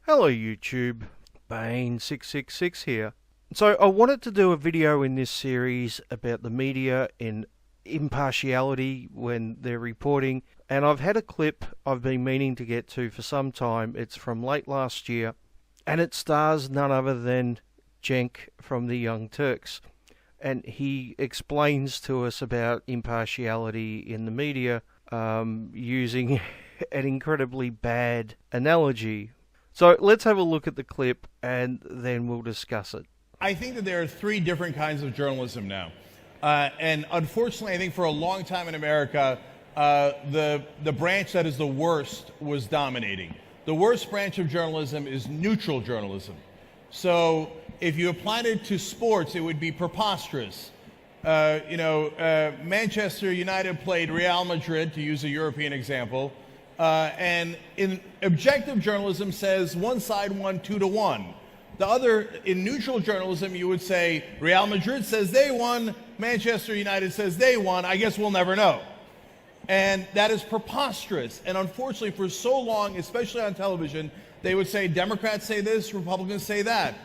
Hello YouTube, Bane666 here. So I wanted to do a video in this series about the media in impartiality when they're reporting, and I've had a clip I've been meaning to get to for some time. It's from late last year, and it stars none other than Cenk from the Young Turks. And he explains to us about impartiality in the media using an incredibly bad analogy. So let's have a look at the clip and then we'll discuss it. I think that there are three different kinds of journalism now. And unfortunately, I think for a long time in America, the branch that is the worst was dominating. The worst branch of journalism is neutral journalism. So if you applied it to sports, it would be preposterous. Manchester United played Real Madrid, to use a European example. And in objective journalism says one side won 2-1. The other, in neutral journalism, you would say Real Madrid says they won, Manchester United says they won, I guess we'll never know. And that is preposterous. And unfortunately, for so long, especially on television, they would say Democrats say this, Republicans say that.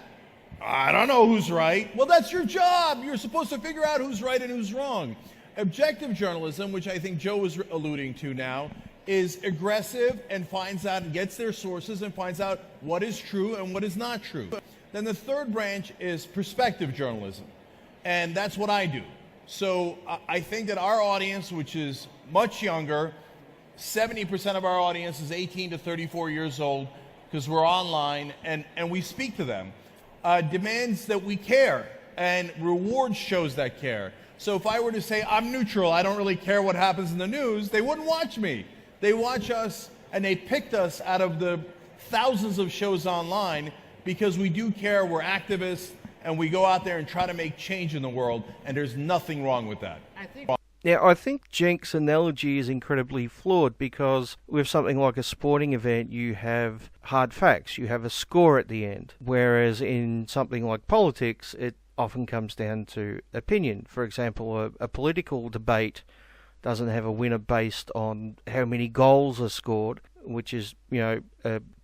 I don't know who's right. Well, that's your job. You're supposed to figure out who's right and who's wrong. Objective journalism, which I think Joe was alluding to now, is aggressive and finds out and gets their sources and finds out what is true and what is not true. Then the third branch is perspective journalism, and that's what I do. So I think that our audience, which is much younger, 70% of our audience is 18 to 34 years old because we're online and we speak to them, demands that we care and rewards shows that care. So if I were to say I'm neutral, I don't really care what happens in the news, they wouldn't watch me. They watch us, and they picked us out of the thousands of shows online because we do care, we're activists, and we go out there and try to make change in the world, and there's nothing wrong with that. I think Cenk's analogy is incredibly flawed because with something like a sporting event, you have hard facts, you have a score at the end, whereas in something like politics, it often comes down to opinion. For example, a political debate doesn't have a winner based on how many goals are scored, which is, a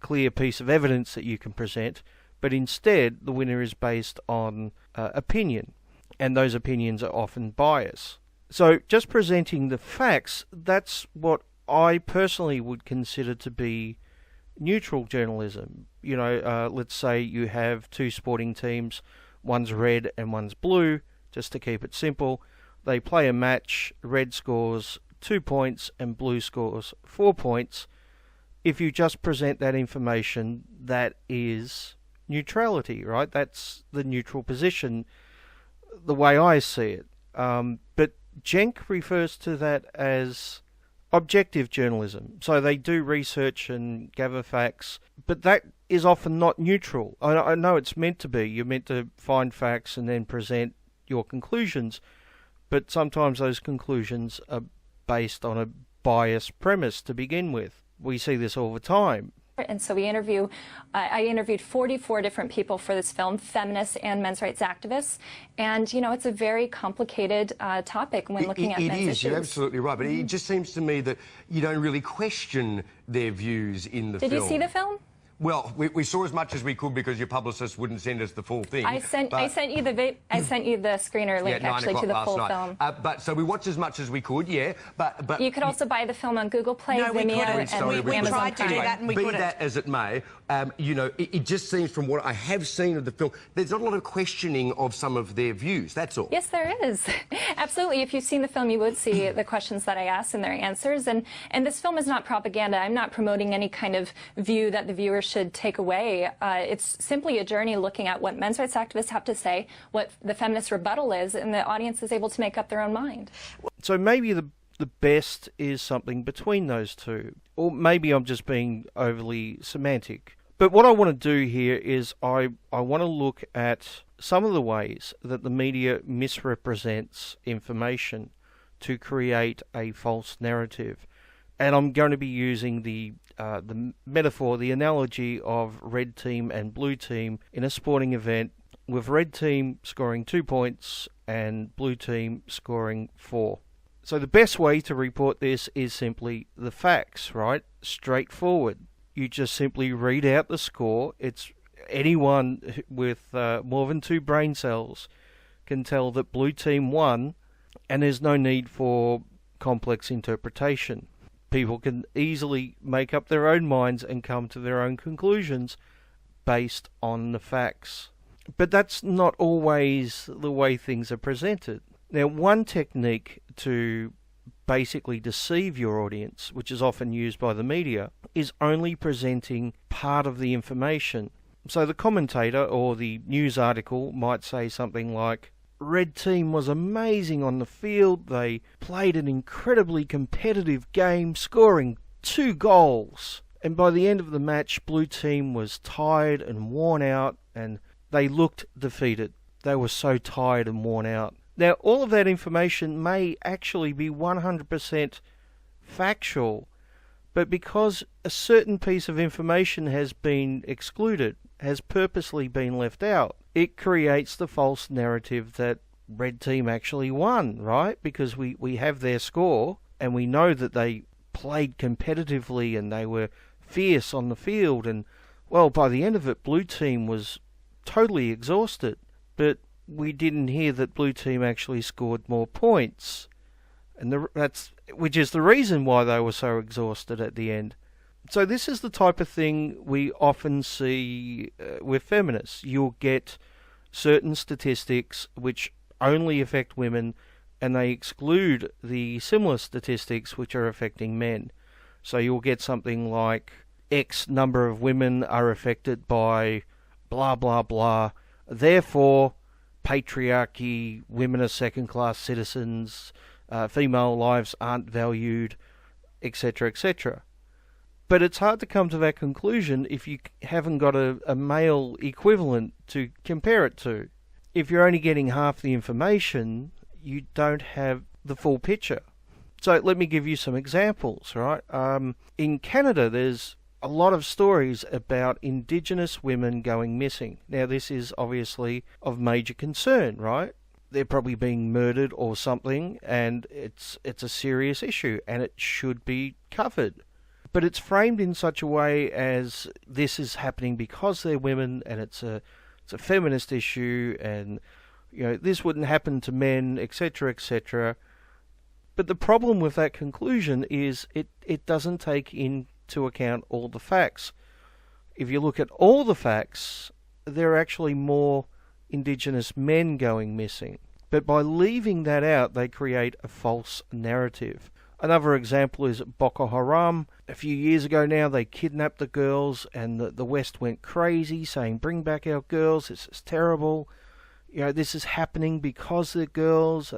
clear piece of evidence that you can present, but instead the winner is based on opinion, and those opinions are often biased. So just presenting the facts, that's what I personally would consider to be neutral journalism. Let's say you have two sporting teams, one's red and one's blue, just to keep it simple. They play a match, red scores 2 points and blue scores 4 points. If you just present that information, that is neutrality, right? That's the neutral position, the way I see it. But Cenk refers to that as objective journalism. So they do research and gather facts, but that is often not neutral. I know it's meant to be. You're meant to find facts and then present your conclusions. But sometimes those conclusions are based on a biased premise to begin with. We see this all the time. And so I interviewed 44 different people for this film, feminists and men's rights activists. And, it's a very complicated topic when looking at men's issues. It is, you're absolutely right. But it just seems to me that you don't really question their views in the film. Did you see the film? Well, we saw as much as we could because your publicist wouldn't send us the full thing. I sent you the screener link actually to the full film. So we watched as much as we could, yeah. But you could also buy the film on Google Play, Vimeo, and we Amazon tried to do that and we couldn't. Be that as it may, it just seems from what I have seen of the film, there's not a lot of questioning of some of their views. That's all. Yes, there is. Absolutely. If you've seen the film, you would see the questions that I asked and their answers. And this film is not propaganda. I'm not promoting any kind of view that the viewer should take away. It's simply a journey looking at what men's rights activists have to say, what the feminist rebuttal is, and the audience is able to make up their own mind. So maybe the best is something between those two. Or maybe I'm just being overly semantic. But what I want to do here is I want to look at some of the ways that the media misrepresents information to create a false narrative. And I'm going to be using the metaphor, the analogy of red team and blue team in a sporting event, with red team scoring 2 points and blue team scoring 4. So the best way to report this is simply the facts, right? Straightforward. You just simply read out the score. It's anyone with more than 2 brain cells can tell that blue team won, and there's no need for complex interpretation. People can easily make up their own minds and come to their own conclusions based on the facts. But that's not always the way things are presented. Now, one technique to basically deceive your audience, which is often used by the media, is only presenting part of the information. So the commentator or the news article might say something like, "Red team was amazing on the field. They played an incredibly competitive game, scoring 2 goals. And by the end of the match, blue team was tired and worn out, and they looked defeated. They were so tired and worn out." Now, all of that information may actually be 100% factual, but because a certain piece of information has been excluded, has purposely been left out, it creates the false narrative that red team actually won, right? Because we have their score, and we know that they played competitively and they were fierce on the field, and, well, by the end of it, blue team was totally exhausted. But we didn't hear that blue team actually scored more points, and which is the reason why they were so exhausted at the end. So this is the type of thing we often see with feminists. You'll get certain statistics which only affect women, and they exclude the similar statistics which are affecting men. So you'll get something like X number of women are affected by blah blah blah, therefore patriarchy, women are second-class citizens, female lives aren't valued, etc., etc. But it's hard to come to that conclusion if you haven't got a male equivalent to compare it to. If you're only getting half the information, you don't have the full picture. So let me give you some examples, right? In Canada, there's a lot of stories about Indigenous women going missing. Now, this is obviously of major concern, right? They're probably being murdered or something, and it's a serious issue, and it should be covered. But it's framed in such a way as this is happening because they're women, and it's a feminist issue, and this wouldn't happen to men, etc., etc. But the problem with that conclusion is it doesn't take into account all the facts. If you look at all the facts, there are actually more Indigenous men going missing. But by leaving that out, they create a false narrative. Another example is Boko Haram. A few years ago now, they kidnapped the girls, and the West went crazy, saying, "Bring back our girls, this is terrible. This is happening because they're girls.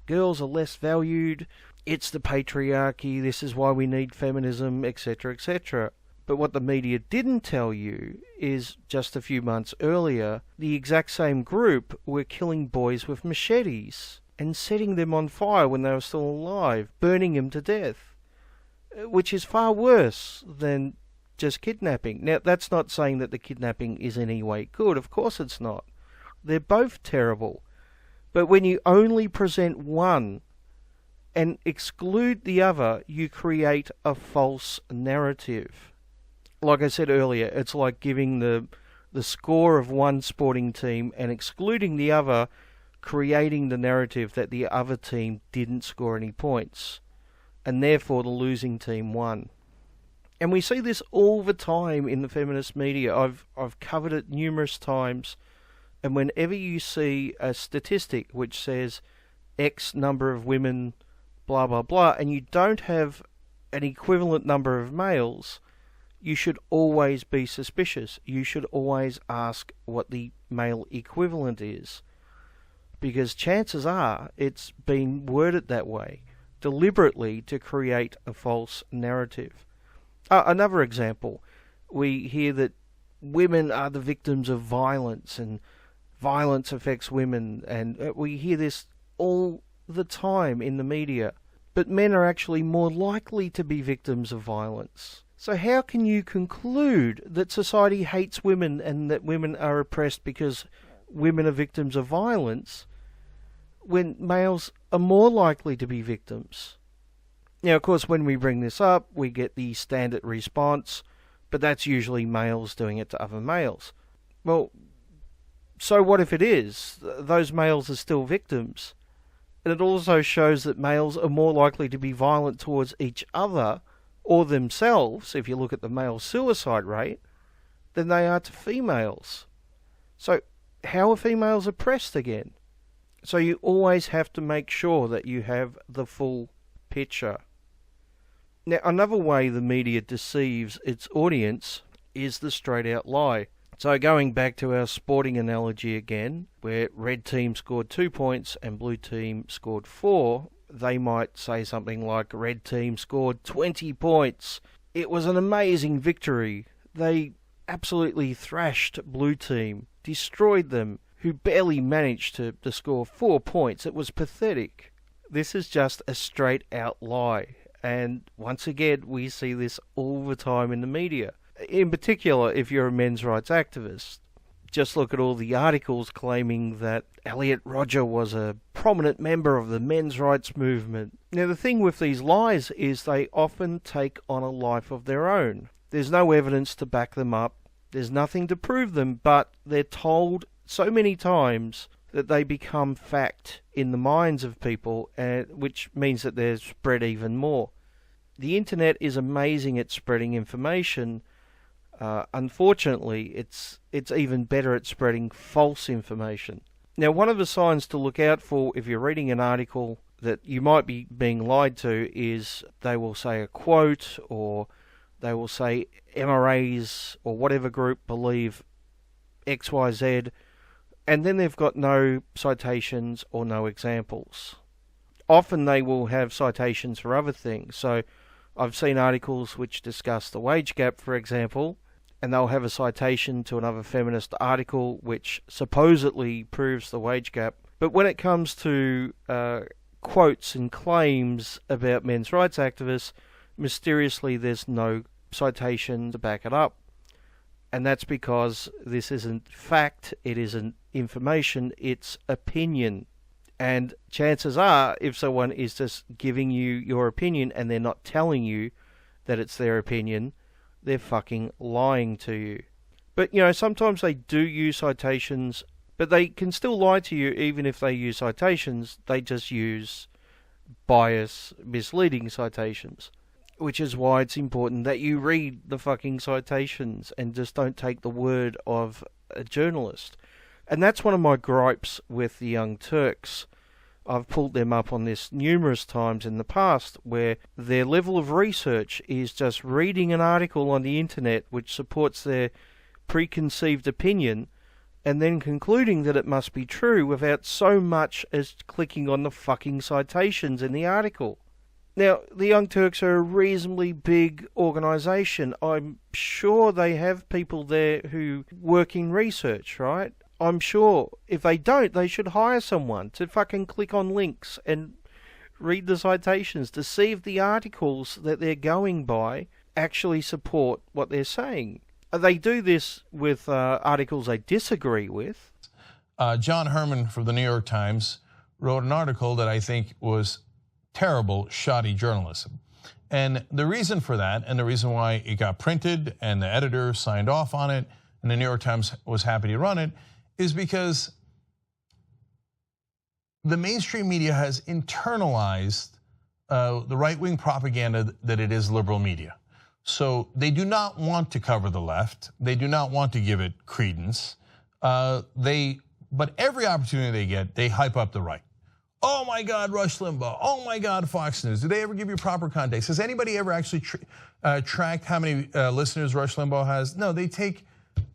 Girls are less valued. It's the patriarchy. This is why we need feminism," etc., etc. But what the media didn't tell you is just a few months earlier, the exact same group were killing boys with machetes and setting them on fire when they were still alive, burning them to death, which is far worse than just kidnapping. Now, that's not saying that the kidnapping is in any way good. Of course it's not. They're both terrible. But when you only present one and exclude the other, you create a false narrative. Like I said earlier, it's like giving the score of one sporting team and excluding the other, creating the narrative that the other team didn't score any points, and therefore the losing team won. And we see this all the time in the feminist media. I've covered it numerous times, and whenever you see a statistic which says X number of women, blah blah blah, and you don't have an equivalent number of males, you should always be suspicious. You should always ask what the male equivalent is, because chances are it's been worded that way, deliberately to create a false narrative. Another example, we hear that women are the victims of violence, and violence affects women, and we hear this all the time in the media. But men are actually more likely to be victims of violence. So how can you conclude that society hates women and that women are oppressed because women are victims of violence when males are more likely to be victims? Now, of course, when we bring this up, we get the standard response, but that's usually males doing it to other males. Well, so what if it is? Those males are still victims. And it also shows that males are more likely to be violent towards each other or themselves, if you look at the male suicide rate, than they are to females. So how are females oppressed again? So you always have to make sure that you have the full picture. Now, another way the media deceives its audience is the straight-out lie. So going back to our sporting analogy again, where red team scored 2 points and blue team scored 4, they might say something like, red team scored 20 points. It was an amazing victory. They absolutely thrashed blue team, destroyed them, who barely managed to score 4 points. It was pathetic. This is just a straight-out lie. And once again, we see this all the time in the media. In particular, if you're a men's rights activist. Just look at all the articles claiming that Elliot Rodger was a prominent member of the men's rights movement. Now, the thing with these lies is they often take on a life of their own. There's no evidence to back them up. There's nothing to prove them, but they're told so many times that they become fact in the minds of people, which means that they're spread even more. The internet is amazing at spreading information. Unfortunately, it's even better at spreading false information. Now, one of the signs to look out for if you're reading an article that you might be being lied to is they will say a quote, or they will say MRAs or whatever group believe XYZ, and then they've got no citations or no examples. Often they will have citations for other things. So I've seen articles which discuss the wage gap, for example, and they'll have a citation to another feminist article which supposedly proves the wage gap. But when it comes to quotes and claims about men's rights activists, mysteriously there's no citation to back it up. And that's because this isn't fact, it isn't information, it's opinion. And chances are, if someone is just giving you your opinion and they're not telling you that it's their opinion, they're fucking lying to you. But, sometimes they do use citations, but they can still lie to you even if they use citations. They just use bias, misleading citations. Which is why it's important that you read the fucking citations and just don't take the word of a journalist. And that's one of my gripes with the Young Turks. I've pulled them up on this numerous times in the past, where their level of research is just reading an article on the internet which supports their preconceived opinion and then concluding that it must be true without so much as clicking on the fucking citations in the article. Now, the Young Turks are a reasonably big organisation. I'm sure they have people there who work in research, right? I'm sure if they don't, they should hire someone to fucking click on links and read the citations to see if the articles that they're going by actually support what they're saying. They do this with articles they disagree with. John Herman from the New York Times wrote an article that I think was terrible, shoddy journalism. And the reason for that, and the reason why it got printed and the editor signed off on it, and the New York Times was happy to run it, is because the mainstream media has internalized the right-wing propaganda that it is liberal media. So they do not want to cover the left. They do not want to give it credence. But every opportunity they get, they hype up the right. Oh my God, Rush Limbaugh. Oh my God, Fox News. Do they ever give you proper context? Has anybody ever actually tracked how many listeners Rush Limbaugh has? No, they take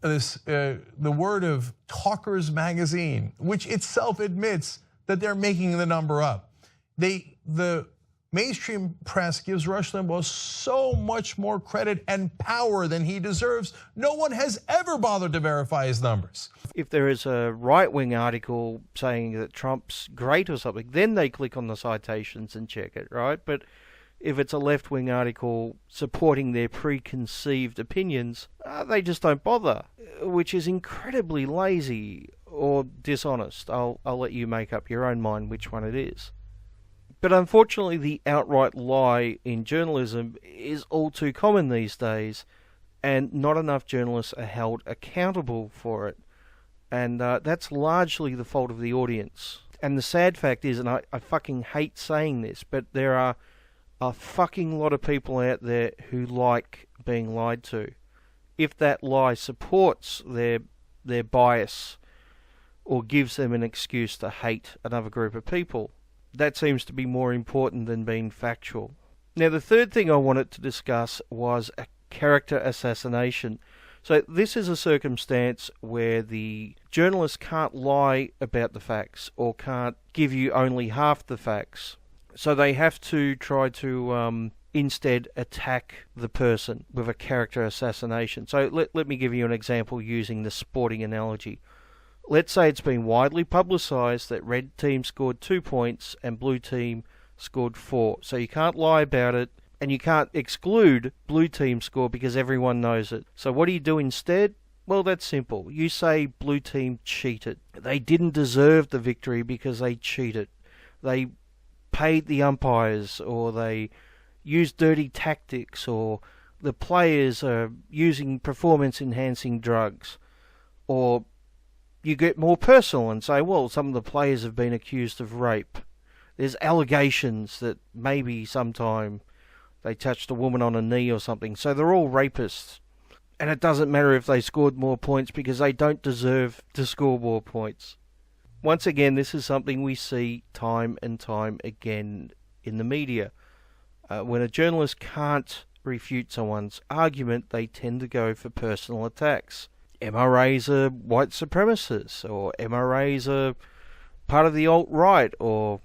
the word of Talkers Magazine, which itself admits that they're making the number up. The mainstream press gives Rush Limbaugh so much more credit and power than he deserves. No one has ever bothered to verify his numbers. If there is a right-wing article saying that Trump's great or something, then they click on the citations and check it, right? But if it's a left-wing article supporting their preconceived opinions, they just don't bother, which is incredibly lazy or dishonest. I'll let you make up your own mind which one it is. But unfortunately, the outright lie in journalism is all too common these days, and not enough journalists are held accountable for it. And that's largely the fault of the audience. And the sad fact is, and I fucking hate saying this, but there are a fucking lot of people out there who like being lied to. If that lie supports their bias or gives them an excuse to hate another group of people, that seems to be more important than being factual. Now, the third thing I wanted to discuss was a character assassination. So this is a circumstance where the journalist can't lie about the facts or can't give you only half the facts. So they have to try to instead attack the person with a character assassination. So let me give you an example using the sporting analogy. Let's say it's been widely publicised that red team scored 2 points and blue team scored 4. So you can't lie about it. And you can't exclude blue team score because everyone knows it. So what do you do instead? Well, that's simple. You say blue team cheated. They didn't deserve the victory because they cheated. They paid the umpires, or they used dirty tactics, or the players are using performance-enhancing drugs. Or you get more personal and say, well, some of the players have been accused of rape. There's allegations that maybe sometime they touched a woman on a knee or something, so they're all rapists. And it doesn't matter if they scored more points because they don't deserve to score more points. Once again, this is something we see time and time again in the media. When a journalist can't refute someone's argument, they tend to go for personal attacks. MRAs are white supremacists, or MRAs are part of the alt-right, or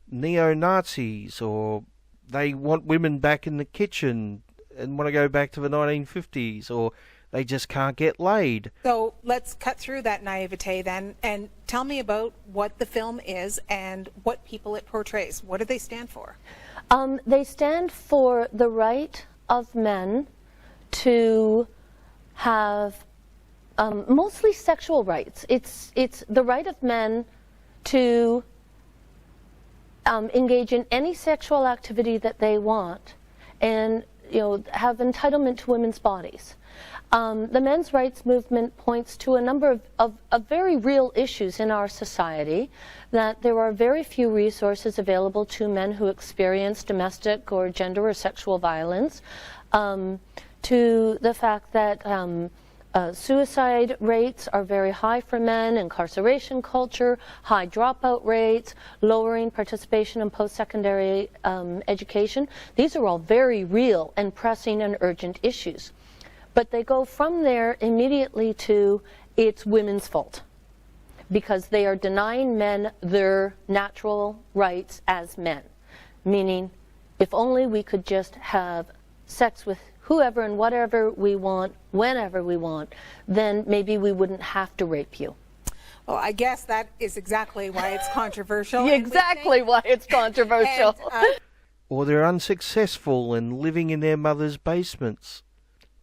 neo-Nazis, or they want women back in the kitchen and want to go back to the 1950s, or they just can't get laid. So let's cut through that naivete then and tell me about what the film is and what people it portrays. What do they stand for? They stand for the right of men to have mostly sexual rights. It's the right of men to engage in any sexual activity that they want, and have entitlement to women's bodies. The men's rights movement points to a number of very real issues in our society, that there are very few resources available to men who experience domestic or gender or sexual violence, to the fact that suicide rates are very high for men, incarceration culture, high dropout rates, lowering participation in post-secondary education. These are all very real and pressing and urgent issues. But they go from there immediately to it's women's fault, because they are denying men their natural rights as men. Meaning, if only we could just have sex with whoever and whatever we want, whenever we want, then maybe we wouldn't have to rape you. Well, I guess that is exactly why it's controversial. Exactly why it's controversial. Or they're unsuccessful and living in their mother's basements.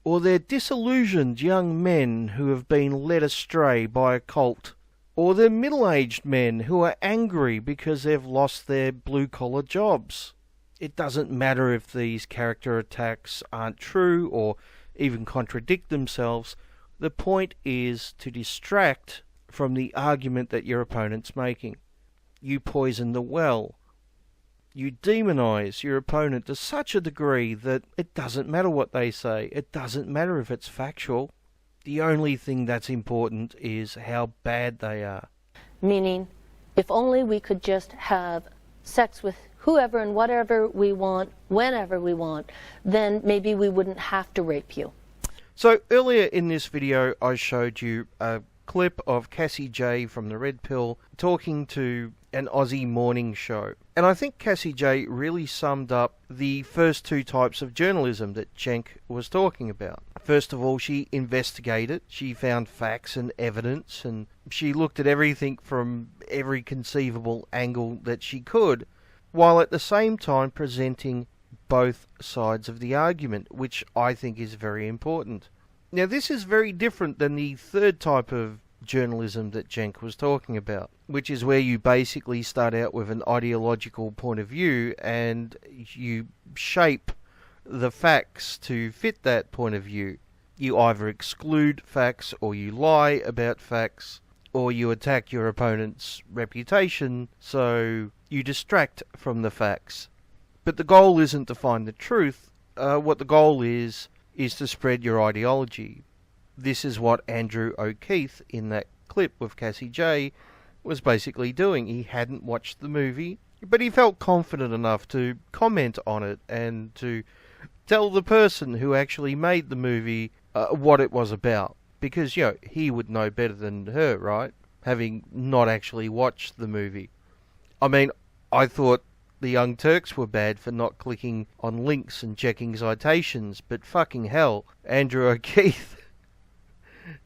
Or they're disillusioned young men who have been led astray by a cult. Or they're middle-aged men who are angry because they've lost their blue-collar jobs. It doesn't matter if these character attacks aren't true or even contradict themselves. The point is to distract from the argument that your opponent's making. You poison the well. You demonize your opponent to such a degree that it doesn't matter what they say. It doesn't matter if it's factual. The only thing that's important is how bad they are. Meaning, if only we could just have sex with whoever and whatever we want, whenever we want, then maybe we wouldn't have to rape you. So earlier in this video, I showed you a clip of Cassie Jaye from the Red Pill talking to an Aussie morning show. And I think Cassie Jaye really summed up the first two types of journalism that Cenk was talking about. First of all, she investigated, she found facts and evidence, and she looked at everything from every conceivable angle that she could, while at the same time presenting both sides of the argument, which I think is very important. Now, this is very different than the third type of journalism that Cenk was talking about, which is where you basically start out with an ideological point of view and you shape the facts to fit that point of view. You either exclude facts, or you lie about facts, or you attack your opponent's reputation, so you distract from the facts. But the goal isn't to find the truth. What the goal is to spread your ideology. This is what Andrew O'Keefe, in that clip with Cassie Jaye, was basically doing. He hadn't watched the movie, but he felt confident enough to comment on it and to tell the person who actually made the movie what it was about. Because, he would know better than her, right? Having not actually watched the movie. I mean, I thought the Young Turks were bad for not clicking on links and checking citations, but fucking hell, Andrew O'Keefe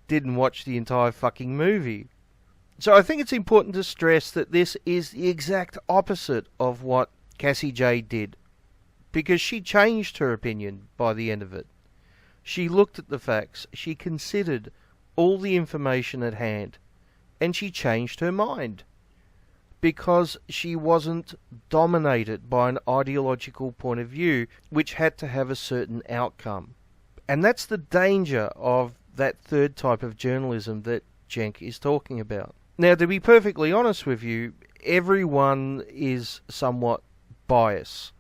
didn't watch the entire fucking movie. So I think it's important to stress that this is the exact opposite of what Cassie Jaye did, because she changed her opinion by the end of it. She looked at the facts, she considered all the information at hand, and she changed her mind. Because she wasn't dominated by an ideological point of view which had to have a certain outcome. And that's the danger of that third type of journalism that Cenk is talking about. Now, to be perfectly honest with you, everyone is somewhat biased.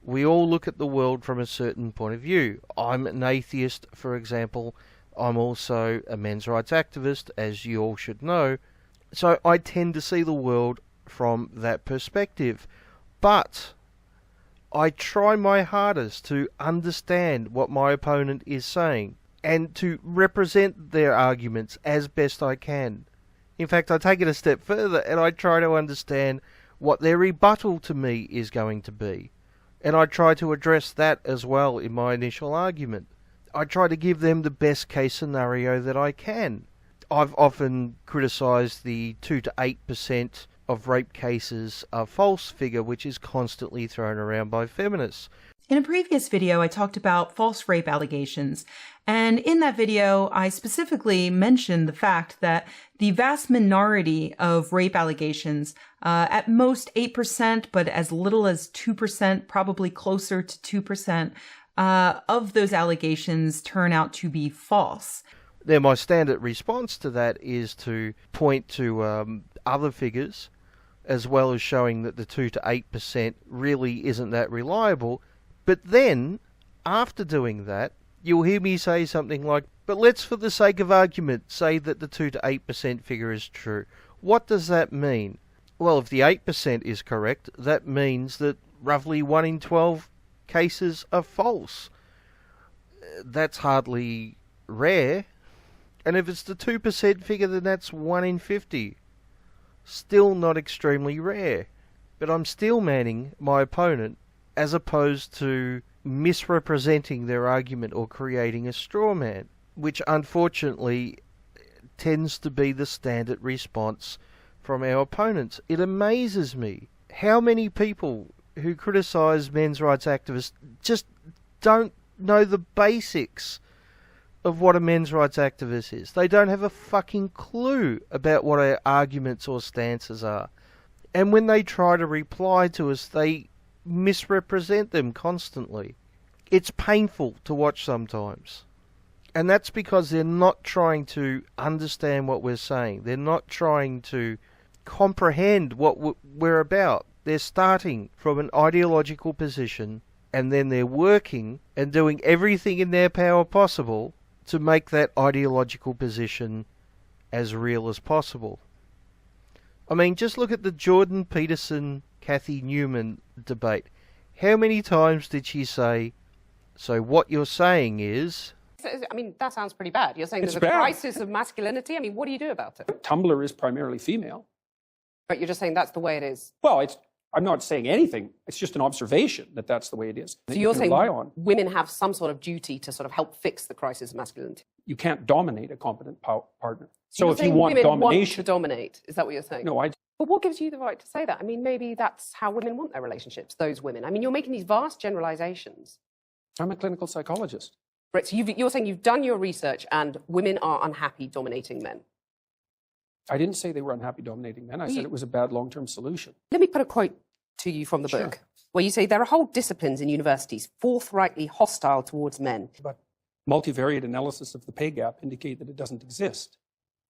We all look at the world from a certain point of view. I'm an atheist, for example. I'm also a men's rights activist, as you all should know. So I tend to see the world from that perspective. But I try my hardest to understand what my opponent is saying and to represent their arguments as best I can. In fact, I take it a step further and I try to understand what their rebuttal to me is going to be. And I try to address that as well in my initial argument. I try to give them the best case scenario that I can. I've often criticised the 2 to 8% of rape cases a false figure which is constantly thrown around by feminists. In a previous video, I talked about false rape allegations. And in that video, I specifically mentioned the fact that the vast minority of rape allegations, at most 8%, but as little as 2%, probably closer to 2%, of those allegations turn out to be false. Now, my standard response to that is to point to other figures, as well as showing that the 2 to 8% really isn't that reliable. But then, after doing that, you'll hear me say something like, but let's, for the sake of argument, say that the 2 to 8% figure is true. What does that mean? Well, if the 8% is correct, that means that roughly 1 in 12 cases are false. That's hardly rare. And if it's the 2% figure, then that's 1 in 50. Still not extremely rare. But I'm steel manning my opponent as opposed to misrepresenting their argument or creating a straw man, which unfortunately tends to be the standard response from our opponents. It amazes me how many people who criticise men's rights activists just don't know the basics of what a men's rights activist is. They don't have a fucking clue about what our arguments or stances are. And when they try to reply to us, they misrepresent them constantly. It's painful to watch sometimes. And that's because they're not trying to understand what we're saying. They're not trying to comprehend what we're about. They're starting from an ideological position, and then they're working and doing everything in their power possible to make that ideological position as real as possible. I mean, just look at the Jordan Peterson-Kathy Newman debate. How many times did she say, so what you're saying is... I mean, that sounds pretty bad. You're saying there's a crisis of masculinity? I mean, what do you do about it? Tumblr is primarily female. But you're just saying that's the way it is? Well, I'm not saying anything. It's just an observation that that's the way it is. So you're saying women have some sort of duty to sort of help fix the crisis of masculinity? You can't dominate a competent partner. So if you want domination... want to dominate, is that what you're saying? No, But what gives you the right to say that? I mean, maybe that's how women want their relationships, those women. I mean, you're making these vast generalizations. I'm a clinical psychologist. Right, so you're saying you've done your research and women are unhappy dominating men. I didn't say they were unhappy dominating men. I said it was a bad long-term solution. Let me put a quote to you from the book, where you say there are whole disciplines in universities forthrightly hostile towards men. But multivariate analysis of the pay gap indicate that it doesn't exist.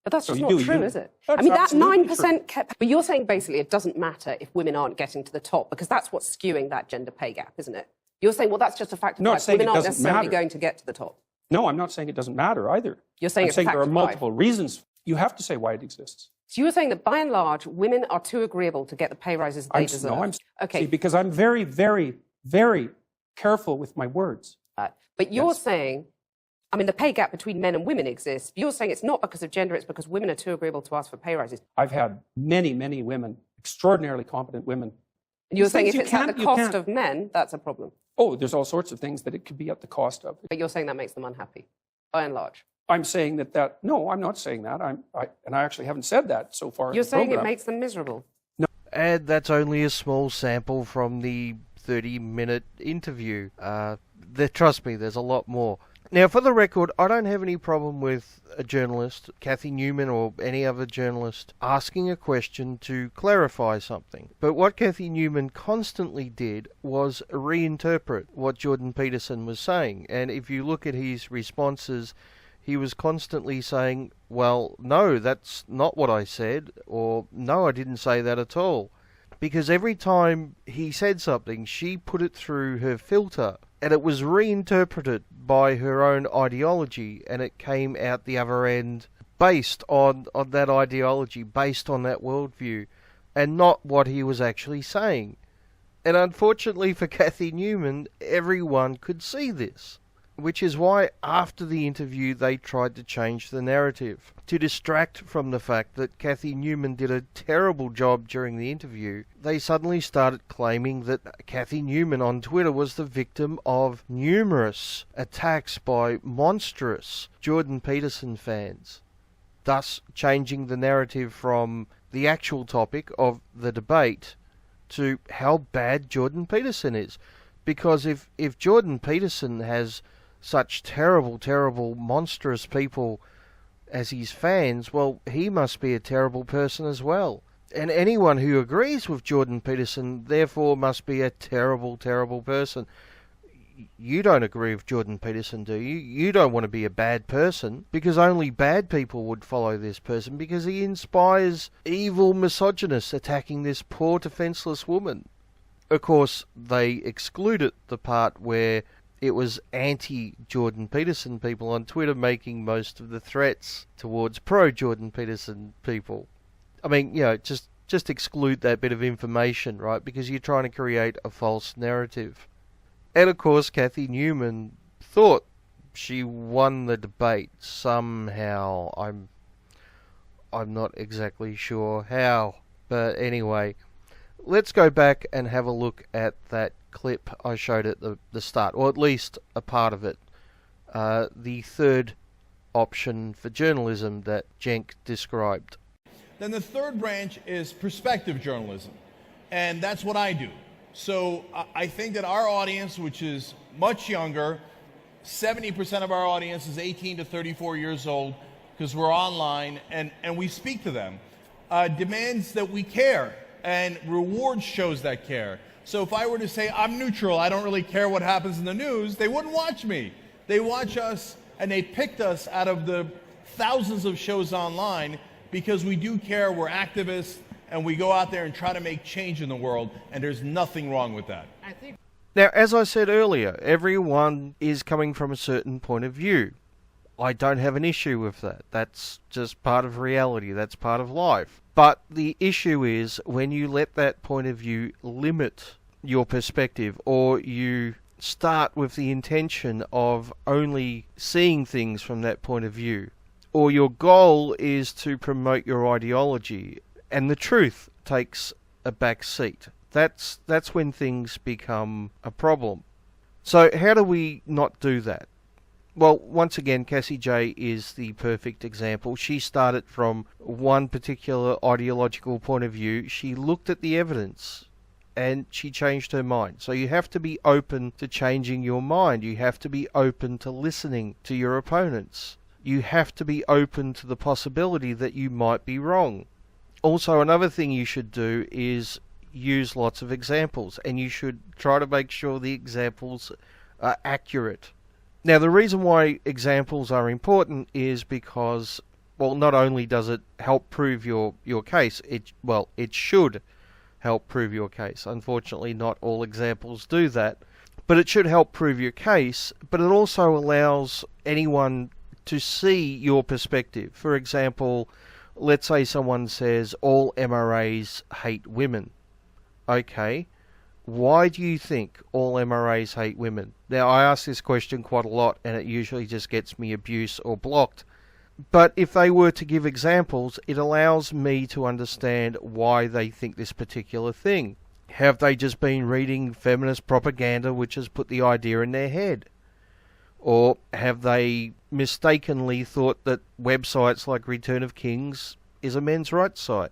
But that's So just you not do, true, you- is it? That's I mean, that absolutely 9% kept. But you're saying basically it doesn't matter if women aren't getting to the top because that's what's skewing that gender pay gap, isn't it? You're saying, well, that's just a fact of No, life. it's saying Women it aren't doesn't necessarily matter. going to get to the top. No, I'm not saying it doesn't matter either. You're saying I'm it's a saying fact there are of life. multiple reasons. You have to say why it exists. So you were saying that by and large, women are too agreeable to get the pay rises they deserve. No, I'm okay. see, because I'm very, very, very careful with my words. But you're Yes. saying, I mean, the pay gap between men and women exists. You're saying it's not because of gender, it's because women are too agreeable to ask for pay rises. I've had many, many women, extraordinarily competent women. And you're These saying things if you it's at can't- the you cost can't- of men, that's a problem. Oh, there's all sorts of things that it could be at the cost of. But you're saying that makes them unhappy, by and large. I'm saying no, I'm not saying that. And I actually haven't said that so far. You're in the saying it program. makes them miserable. And that's only a small sample from the 30-minute interview. Trust me, there's a lot more. Now, for the record, I don't have any problem with a journalist, Cathy Newman or any other journalist, asking a question to clarify something. But what Cathy Newman constantly did was reinterpret what Jordan Peterson was saying. And if you look at his responses, he was constantly saying, well, no, that's not what I said, or no, I didn't say that at all. Because every time he said something, she put it through her filter, and it was reinterpreted by her own ideology, and it came out the other end based on that ideology, based on that worldview, and not what he was actually saying. And unfortunately for Cathy Newman, everyone could see this. Which is why after the interview they tried to change the narrative, to distract from the fact that Cathy Newman did a terrible job during the interview. They suddenly started claiming that Cathy Newman on Twitter was the victim of numerous attacks by monstrous Jordan Peterson fans, thus changing the narrative from the actual topic of the debate to how bad Jordan Peterson is. Because if Jordan Peterson has such terrible, terrible, monstrous people as his fans, well, he must be a terrible person as well. And anyone who agrees with Jordan Peterson, therefore, must be a terrible, terrible person. You don't agree with Jordan Peterson, do you? You don't want to be a bad person, because only bad people would follow this person, because he inspires evil misogynists attacking this poor, defenseless woman. Of course, they excluded the part where it was anti-Jordan Peterson people on Twitter making most of the threats towards pro-Jordan Peterson people. I mean, just exclude that bit of information, right? Because you're trying to create a false narrative. And of course, Cathy Newman thought she won the debate somehow. I'm not exactly sure how, but anyway, let's go back and have a look at that clip I showed at the start, or at least a part of it. The third option for journalism that Cenk described. Then the third branch is perspective journalism, and that's what I do. So I think that our audience, which is much younger, 70% of our audience is 18 to 34 years old, because we're online and we speak to them, demands that we care, and rewards shows that care. So if I were to say, I'm neutral, I don't really care what happens in the news, they wouldn't watch me. They watch us, and they picked us out of the thousands of shows online because we do care, we're activists, and we go out there and try to make change in the world, and there's nothing wrong with that. Now, as I said earlier, everyone is coming from a certain point of view. I don't have an issue with that. That's just part of reality. That's part of life. But the issue is when you let that point of view limit your perspective, or you start with the intention of only seeing things from that point of view, or your goal is to promote your ideology, and the truth takes a back seat. That's when things become a problem. So how do we not do that? Well, once again, Cassie Jaye is the perfect example. She started from one particular ideological point of view. She looked at the evidence and she changed her mind. So you have to be open to changing your mind. You have to be open to listening to your opponents. You have to be open to the possibility that you might be wrong. Also, another thing you should do is use lots of examples, and you should try to make sure the examples are accurate. Now, the reason why examples are important is because, well, not only does it help prove your case, it should help prove your case. Unfortunately, not all examples do that, but it should help prove your case, but it also allows anyone to see your perspective. For example, let's say someone says all MRAs hate women. Okay, why do you think all MRAs hate women? Now, I ask this question quite a lot, and it usually just gets me abuse or blocked. But if they were to give examples, it allows me to understand why they think this particular thing. Have they just been reading feminist propaganda which has put the idea in their head? Or have they mistakenly thought that websites like Return of Kings is a men's rights site?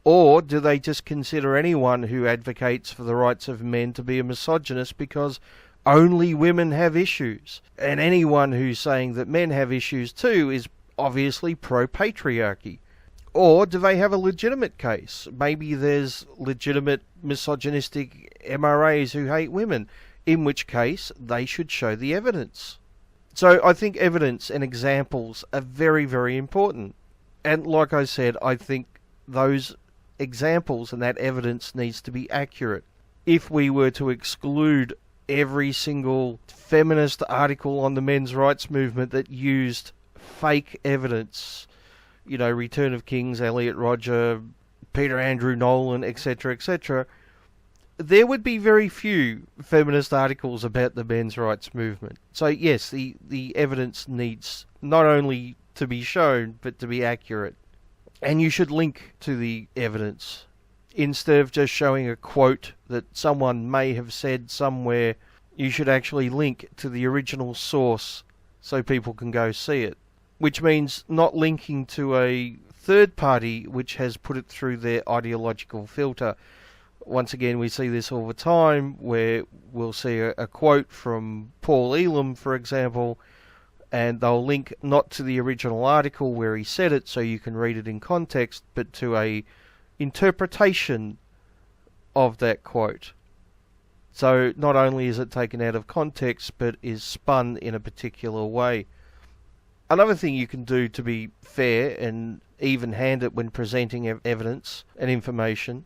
Or do they just consider anyone who advocates for the rights of men to be a misogynist because only women have issues? And anyone who's saying that men have issues too is obviously pro-patriarchy. Or do they have a legitimate case? Maybe there's legitimate misogynistic MRAs who hate women, in which case they should show the evidence. So I think evidence and examples are very, very important. And like I said, I think those examples and that evidence needs to be accurate. If we were to exclude every single feminist article on the men's rights movement that used fake evidence, you know, Return of Kings, Elliot Rodger, Peter Andrew Nolan, etc., etc., there would be very few feminist articles about the men's rights movement. So yes, the evidence needs not only to be shown, but to be accurate. And you should link to the evidence. Instead of just showing a quote that someone may have said somewhere, you should actually link to the original source so people can go see it. Which means not linking to a third party which has put it through their ideological filter. Once again, we see this all the time, where we'll see a quote from Paul Elam, for example, and they'll link not to the original article where he said it so you can read it in context, but to a interpretation of that quote. So not only is it taken out of context, but is spun in a particular way. Another thing you can do to be fair and even-handed when presenting evidence and information,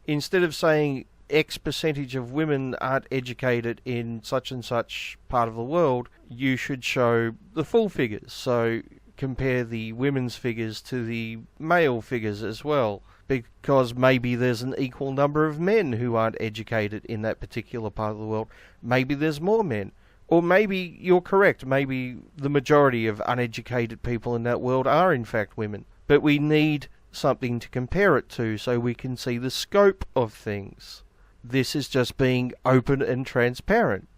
instead of saying X percentage of women aren't educated in such and such part of the world, you should show the full figures. So compare the women's figures to the male figures as well, because maybe there's an equal number of men who aren't educated in that particular part of the world. Maybe there's more men. Or maybe you're correct, maybe the majority of uneducated people in that world are in fact women. But we need something to compare it to so we can see the scope of things. This is just being open and transparent.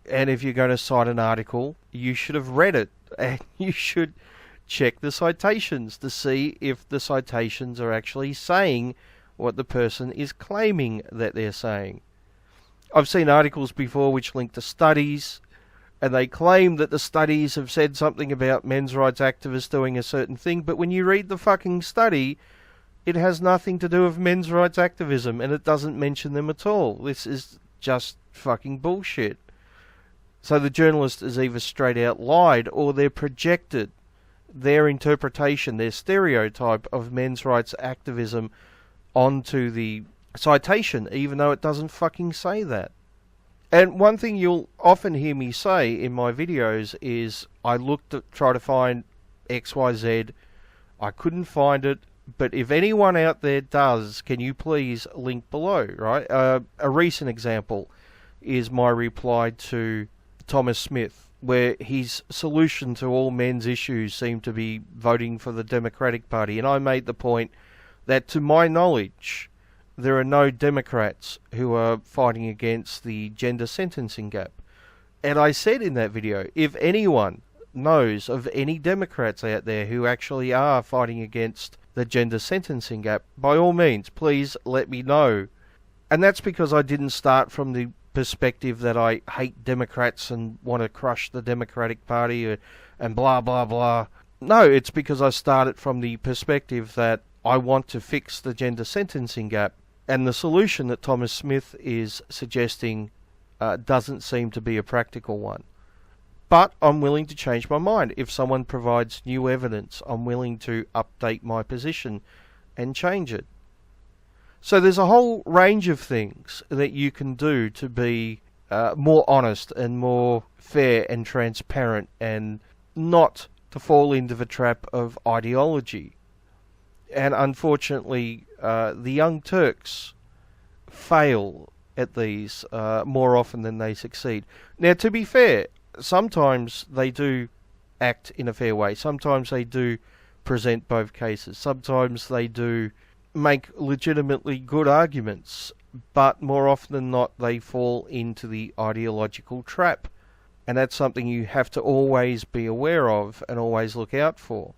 And if you're going to cite an article, you should have read it, and you should check the citations to see if the citations are actually saying what the person is claiming that they're saying. I've seen articles before which link to studies, and they claim that the studies have said something about men's rights activists doing a certain thing, but when you read the fucking study, it has nothing to do with men's rights activism, and it doesn't mention them at all. This is just fucking bullshit. So the journalist is either straight out lied, or they're projected their interpretation, their stereotype of men's rights activism onto the citation, even though it doesn't fucking say that. And one thing you'll often hear me say in my videos is, I looked to try to find XYZ, I couldn't find it, but if anyone out there does, can you please link below, right? A recent example is my reply to Thomas Smith, where his solution to all men's issues seemed to be voting for the Democratic Party, and I made the point that, to my knowledge, there are no Democrats who are fighting against the gender sentencing gap. And I said in that video, if anyone knows of any Democrats out there who actually are fighting against the gender sentencing gap, by all means, please let me know. And that's because I didn't start from the perspective that I hate Democrats and want to crush the Democratic Party and blah, blah, blah. No, it's because I started from the perspective that I want to fix the gender sentencing gap. And the solution that Thomas Smith is suggesting doesn't seem to be a practical one. But I'm willing to change my mind. If someone provides new evidence, I'm willing to update my position and change it. So there's a whole range of things that you can do to be more honest and more fair and transparent, and not to fall into the trap of ideology. And unfortunately, the Young Turks fail at these more often than they succeed. Now, to be fair, sometimes they do act in a fair way. Sometimes they do present both cases. Sometimes they do make legitimately good arguments. But more often than not, they fall into the ideological trap. And that's something you have to always be aware of and always look out for.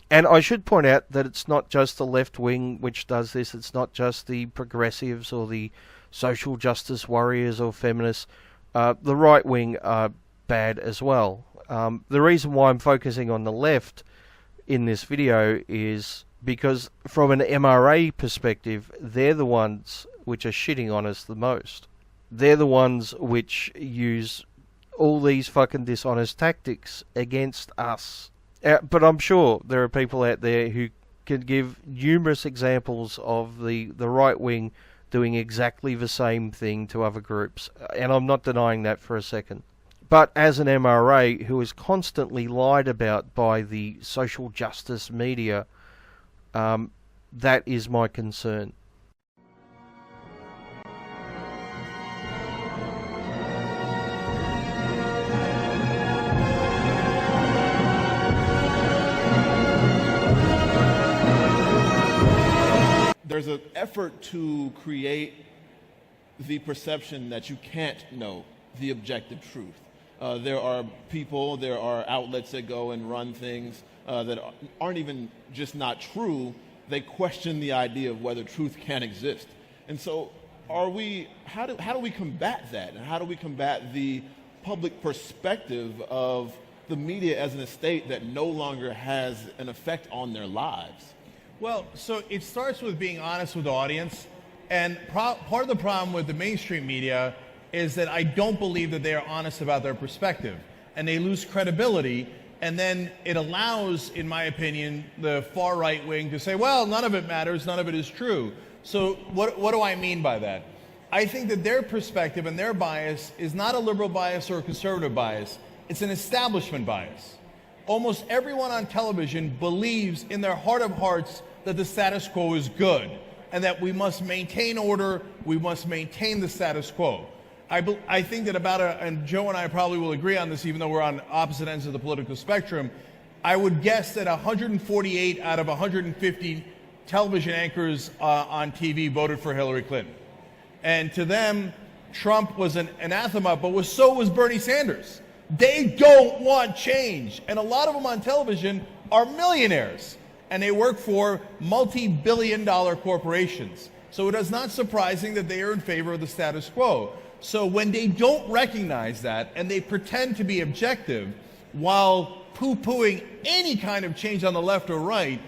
And I should point out that it's not just the left wing which does this. It's not just the progressives or the social justice warriors or feminists. The right wing are bad as well. The reason why I'm focusing on the left in this video is because from an MRA perspective, they're the ones which are shitting on us the most. They're the ones which use all these fucking dishonest tactics against us. But I'm sure there are people out there who can give numerous examples of the right wing doing exactly the same thing to other groups. And I'm not denying that for a second. But as an MRA who is constantly lied about by the social justice media, that is my concern. There's an effort to create the perception that you can't know the objective truth. There are people, there are outlets that go and run things that aren't even just not true. They question the idea of whether truth can exist. And so how do we combat that? And how do we combat the public perspective of the media as an estate that no longer has an effect on their lives? Well, so it starts with being honest with the audience. And part of the problem with the mainstream media is that I don't believe that they are honest about their perspective. And they lose credibility. And then it allows, in my opinion, the far right wing to say, well, none of it matters, none of it is true. So what do I mean by that? I think that their perspective and their bias is not a liberal bias or a conservative bias. It's an establishment bias. Almost everyone on television believes in their heart of hearts that the status quo is good and that we must maintain order, we must maintain the status quo. I think that and Joe and I probably will agree on this even though we're on opposite ends of the political spectrum, I would guess that 148 out of 150 television anchors on TV voted for Hillary Clinton. And to them, Trump was an anathema, but so was Bernie Sanders. They don't want change. And a lot of them on television are millionaires. And they work for multi-billion-dollar corporations. So it is not surprising that they are in favor of the status quo. So when they don't recognize that and they pretend to be objective while poo-pooing any kind of change on the left or right,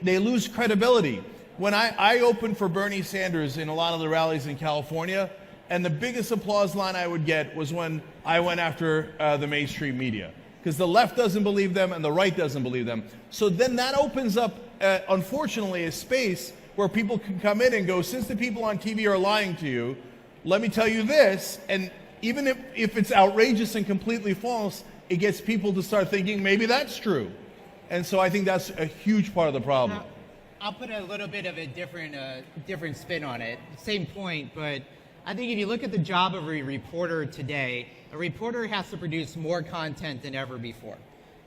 they lose credibility. When I opened for Bernie Sanders in a lot of the rallies in California, and the biggest applause line I would get was when I went after the mainstream media. Because the left doesn't believe them and the right doesn't believe them. So then that opens up, unfortunately, a space where people can come in and go, since the people on TV are lying to you, let me tell you this. And even if it's outrageous and completely false, it gets people to start thinking maybe that's true. And so I think that's a huge part of the problem. Now, I'll put a little bit of a different spin on it. Same point, but I think if you look at the job of a reporter today, a reporter has to produce more content than ever before.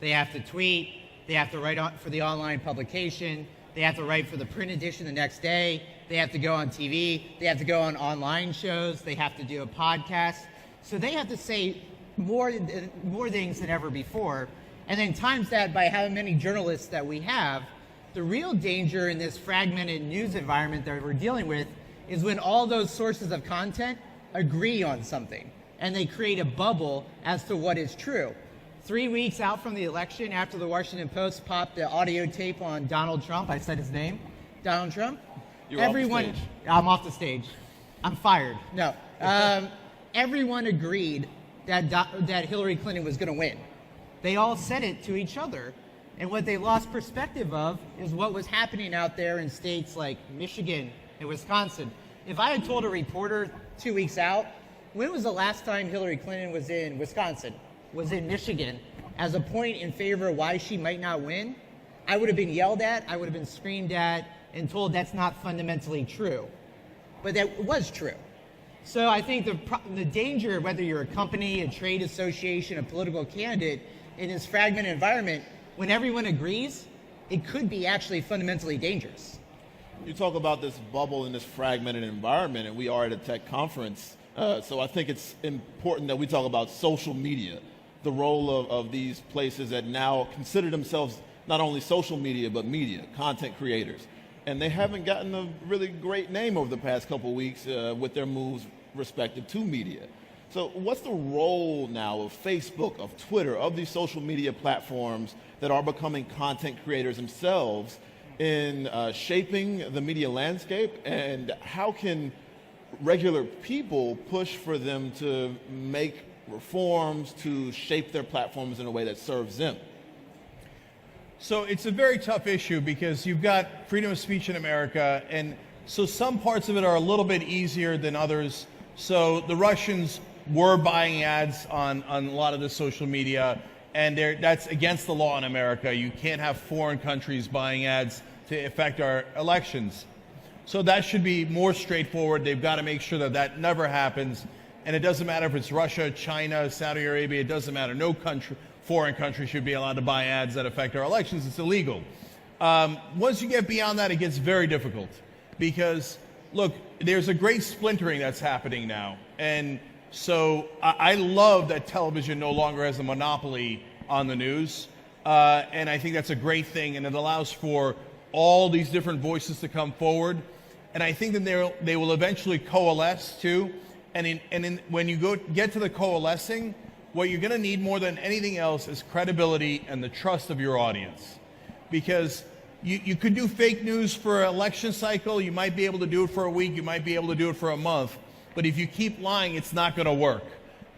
They have to tweet, they have to write for the online publication, they have to write for the print edition the next day, they have to go on TV, they have to go on online shows, they have to do a podcast. So they have to say more things than ever before. And then times that by how many journalists that we have. The real danger in this fragmented news environment that we're dealing with is when all those sources of content agree on something and they create a bubble as to what is true. 3 weeks out from the election, after the Washington Post popped the audio tape on Donald Trump, I said his name, Donald Trump. You're off the stage. I'm off the stage. I'm fired. No. Everyone agreed that Hillary Clinton was going to win. They all said it to each other. And what they lost perspective of is what was happening out there in states like Michigan and Wisconsin. If I had told a reporter 2 weeks out, when was the last time Hillary Clinton was in Wisconsin, was in Michigan, as a point in favor of why she might not win, I would have been yelled at, I would have been screamed at, and told that's not fundamentally true. But that was true. So I think the danger, whether you're a company, a trade association, a political candidate, in this fragmented environment, when everyone agrees, it could be actually fundamentally dangerous. You talk about this bubble in this fragmented environment, and we are at a tech conference. So I think it's important that we talk about social media, the role of these places that now consider themselves not only social media, but media, content creators. And they haven't gotten a really great name over the past couple of weeks with their moves respective to media. So what's the role now of Facebook, of Twitter, of these social media platforms that are becoming content creators themselves in shaping the media landscape? And how can regular people push for them to make reforms to shape their platforms in a way that serves them? So it's a very tough issue because you've got freedom of speech in America, and so some parts of it are a little bit easier than others. So the Russians were buying ads on a lot of the social media, and that's against the law in America. You can't have foreign countries buying ads to affect our elections. So that should be more straightforward. They've got to make sure that that never happens. And it doesn't matter if it's Russia, China, Saudi Arabia, it doesn't matter. No country, foreign country should be allowed to buy ads that affect our elections. It's illegal. Once you get beyond that, it gets very difficult because, look, there's a great splintering that's happening now. And so I love that television no longer has a monopoly on the news. And I think that's a great thing. And it allows for all these different voices to come forward. And I think that they will eventually coalesce too. And when you get to the coalescing, what you're going to need more than anything else is credibility and the trust of your audience. Because you could do fake news for an election cycle. You might be able to do it for a week. You might be able to do it for a month. But if you keep lying, it's not going to work.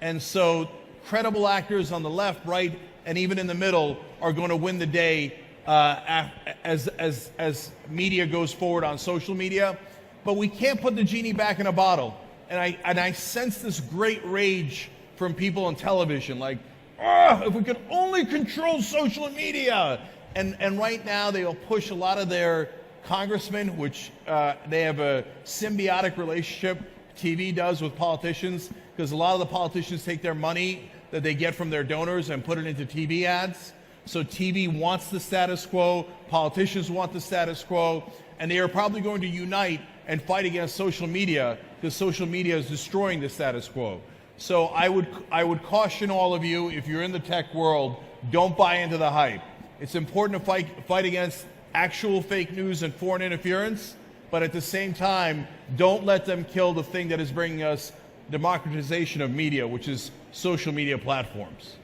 And so credible actors on the left, right, and even in the middle are going to win the day as media goes forward on social media. But we can't put the genie back in a bottle. And I sense this great rage from people on television, like, if we could only control social media. And right now they will push a lot of their congressmen, which they have a symbiotic relationship, TV does, with politicians, because a lot of the politicians take their money that they get from their donors and put it into TV ads. So TV wants the status quo, politicians want the status quo, and they are probably going to unite and fight against social media because social media is destroying the status quo. So I would caution all of you, if you're in the tech world, don't buy into the hype. It's important to fight against actual fake news and foreign interference, but at the same time, don't let them kill the thing that is bringing us democratization of media, which is social media platforms.